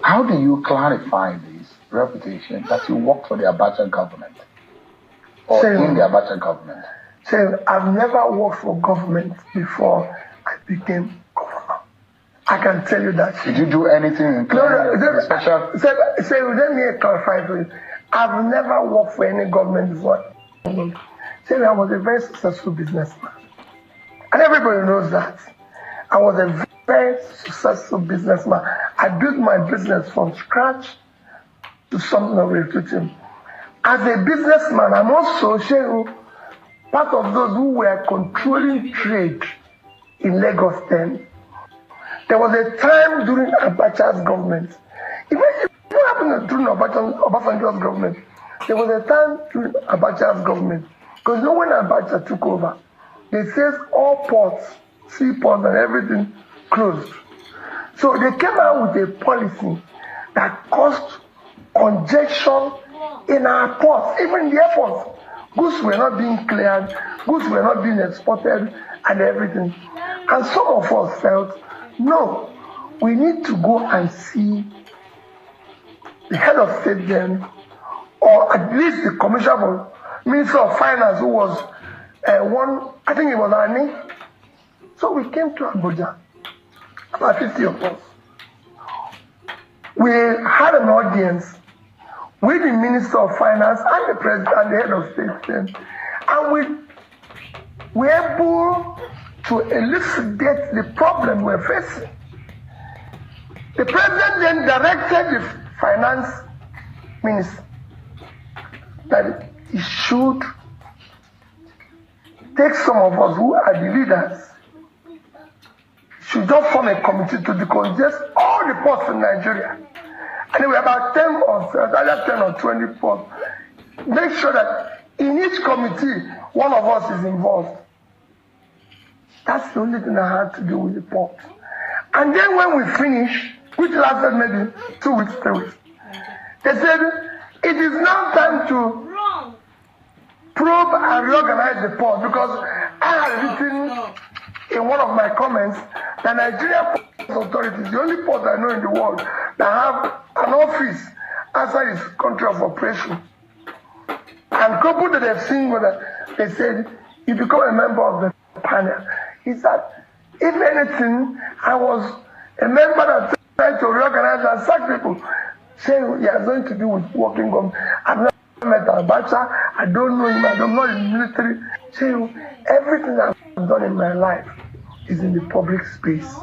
How do you clarify this reputation that you worked for the Abacha government or in the Abacha government? So I've never worked for government before I became governor. I can tell you that. Did you do anything in special? So let me clarify for you. I've never worked for any government before. So I was a very successful businessman. And everybody knows that. I was a very successful businessman. I built my business from scratch to something of reputation. As a businessman, I'm also part of those who were controlling trade in Lagos then. There was a time during Abacha's government, even happened during Obasanjo's government, there was a time during Abacha's government, because you know when Abacha took over, they said all ports, seaports and everything closed. So they came out with a policy that caused congestion in our ports, even in the airports. Goods were not being cleared, goods were not being exported and everything. And some of us felt, no, we need to go and see the head of state then, or at least the commissioner for Minister of Finance, who was I think it was Annie. So we came to Abuja, about 50 of us. We had an audience with the Minister of Finance and the President and the head of state then. And we were able to elucidate the problem we're facing. The President then directed the Finance Minister that he should take some of us who are the leaders, should just form a committee to decongest all the ports in Nigeria. And there were about 10 or 20 ports. Make sure that in each committee, one of us is involved. That's the only thing I had to do with the port. And then when we finished, which lasted maybe 2 weeks, 3 weeks, they said, it is now time to probe and reorganize the port, because I had written in one of my comments that Nigerian Port Authority is the only port I know in the world that have an office outside its country of operation. And people that have seen whether they said, you become a member of the panel. Is that, if anything, I was a member that tried to reorganize and sack people, saying he has nothing to do with working government. I've never met Abacha, I don't know him, I'm not in the military. Saying everything I've done in my life is in the public space.